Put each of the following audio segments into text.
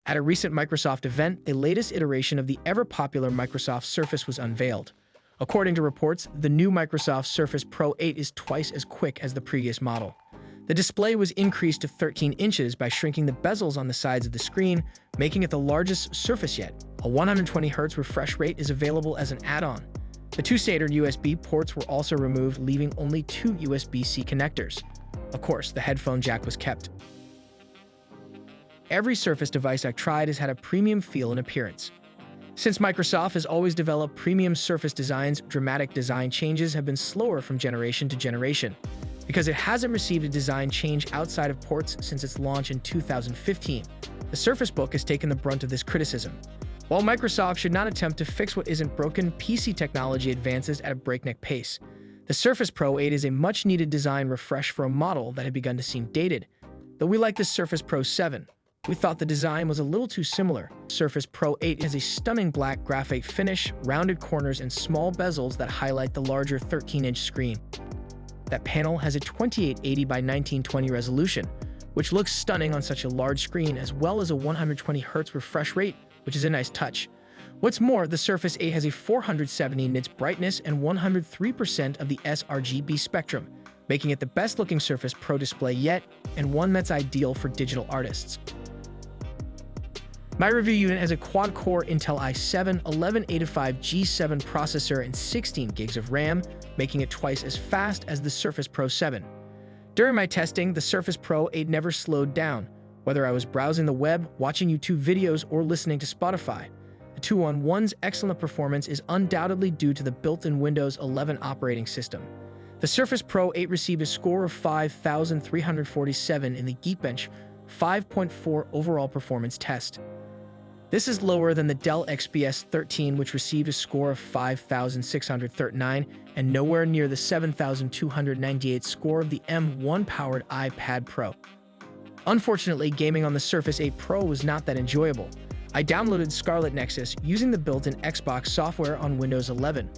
At a recent Microsoft event, the latest iteration of the ever-popular Microsoft Surface was unveiled. According to reports, the new Microsoft Surface Pro 8 is twice as quick as the previous model. The display was increased to 13 inches by shrinking the bezels on the sides of the screen, making it the largest Surface yet. A 120Hz refresh rate is available as an add-on. The two standard USB ports were also removed, leaving only two USB-C connectors. Of course, the headphone jack was kept. Every Surface device I've tried has had a premium feel and appearance. Since Microsoft has always developed premium Surface designs, dramatic design changes have been slower from generation to generation, because it hasn't received a design change outside of ports since its launch in 2015. The Surface Book has taken the brunt of this criticism. While Microsoft should not attempt to fix what isn't broken, PC technology advances at a breakneck pace. The Surface Pro 8 is a much-needed design refresh for a model that had begun to seem dated. Though we like the Surface Pro 7, we thought the design was a little too similar. Surface Pro 8 has a stunning black graphite finish, rounded corners, and small bezels that highlight the larger 13-inch screen. That panel has a 2880 by 1920 resolution, which looks stunning on such a large screen, as well as a 120Hz refresh rate, which is a nice touch. What's more, the Surface 8 has a 470 nits brightness and 103% of the sRGB spectrum, making it the best-looking Surface Pro display yet, and one that's ideal for digital artists. My review unit has a quad-core Intel i7-1185G7 processor and 16 gigs of RAM, making it twice as fast as the Surface Pro 7. During my testing, the Surface Pro 8 never slowed down, whether I was browsing the web, watching YouTube videos, or listening to Spotify. The 2-on-1's excellent performance is undoubtedly due to the built-in Windows 11 operating system. The Surface Pro 8 received a score of 5,347 in the Geekbench 5.4 overall performance test. This is lower than the Dell XPS 13, which received a score of 5,639 and nowhere near the 7,298 score of the M1-powered iPad Pro. Unfortunately, gaming on the Surface 8 Pro was not that enjoyable. I downloaded Scarlet Nexus using the built-in Xbox software on Windows 11,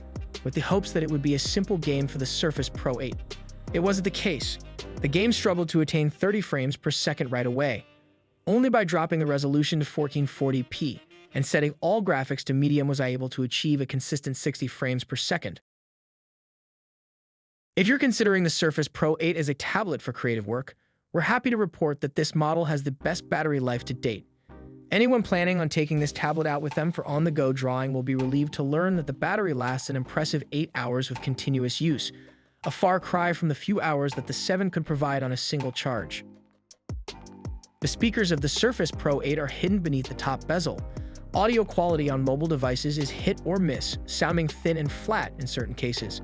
with the hopes that it would be a simple game for the Surface Pro 8. It wasn't the case. The game struggled to attain 30 frames per second right away. Only by dropping the resolution to 1440p and setting all graphics to medium was I able to achieve a consistent 60 frames per second. If you're considering the Surface Pro 8 as a tablet for creative work, we're happy to report that this model has the best battery life to date. Anyone planning on taking this tablet out with them for on-the-go drawing will be relieved to learn that the battery lasts an impressive 8 hours with continuous use, a far cry from the few hours that the 7 could provide on a single charge. The speakers of the Surface Pro 8 are hidden beneath the top bezel. Audio quality on mobile devices is hit or miss, sounding thin and flat in certain cases.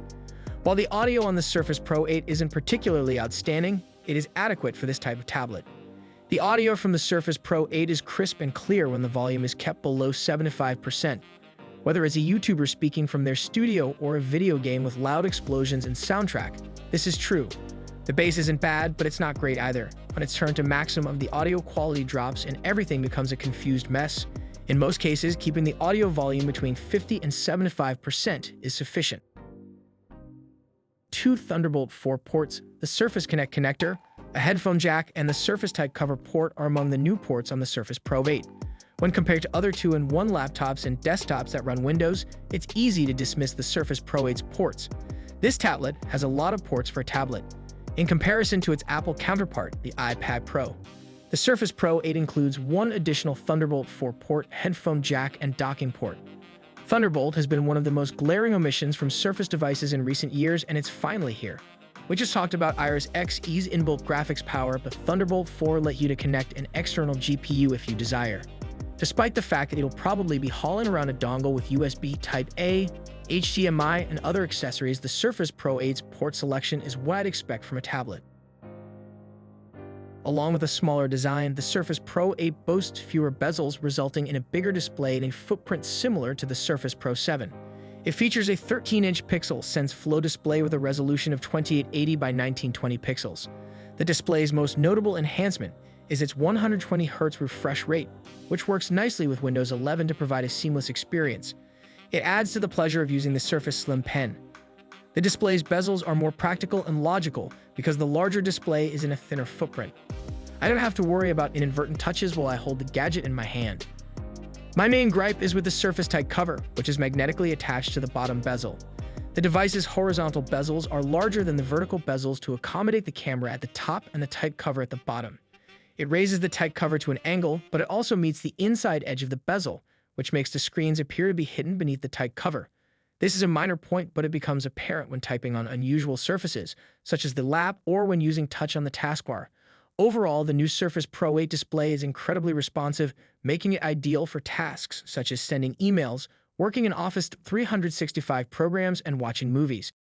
While the audio on the Surface Pro 8 isn't particularly outstanding, it is adequate for this type of tablet. The audio from the Surface Pro 8 is crisp and clear when the volume is kept below 75%. Whether it's a YouTuber speaking from their studio or a video game with loud explosions and soundtrack, this is true. The bass isn't bad, but it's not great either. When it's turned to maximum, the audio quality drops and everything becomes a confused mess. In most cases, keeping the audio volume between 50 and 75% is sufficient. Two Thunderbolt 4 ports, the Surface Connect connector, a headphone jack, and the Surface Type cover port are among the new ports on the Surface Pro 8. When compared to other 2-in-1 laptops and desktops that run Windows, it's easy to dismiss the Surface Pro 8's ports. This tablet has a lot of ports for a tablet. In comparison to its Apple counterpart, the iPad Pro, the Surface Pro 8 includes one additional Thunderbolt 4 port, headphone jack, and docking port. Thunderbolt has been one of the most glaring omissions from Surface devices in recent years, and it's finally here. We just talked about Iris Xe's inbuilt graphics power, but Thunderbolt 4 let you to connect an external GPU if you desire. Despite the fact that it'll probably be hauling around a dongle with USB Type-A, HDMI, and other accessories, the Surface Pro 8's port selection is what I'd expect from a tablet. Along with a smaller design, the Surface Pro 8 boasts fewer bezels, resulting in a bigger display and a footprint similar to the Surface Pro 7. It features a 13-inch Pixel Sense Flow display with a resolution of 2880 by 1920 pixels. The display's most notable enhancement is its 120Hz refresh rate, which works nicely with Windows 11 to provide a seamless experience. It adds to the pleasure of using the Surface Slim Pen. The display's bezels are more practical and logical because the larger display is in a thinner footprint. I don't have to worry about inadvertent touches while I hold the gadget in my hand. My main gripe is with the Surface Tight cover, which is magnetically attached to the bottom bezel. The device's horizontal bezels are larger than the vertical bezels to accommodate the camera at the top and the tight cover at the bottom. It raises the tight cover to an angle, but it also meets the inside edge of the bezel, which makes the screens appear to be hidden beneath the tight cover. This is a minor point, but it becomes apparent when typing on unusual surfaces, such as the lap or when using touch on the taskbar. Overall, the new Surface Pro 8 display is incredibly responsive, making it ideal for tasks such as sending emails, working in Office 365 programs, and watching movies.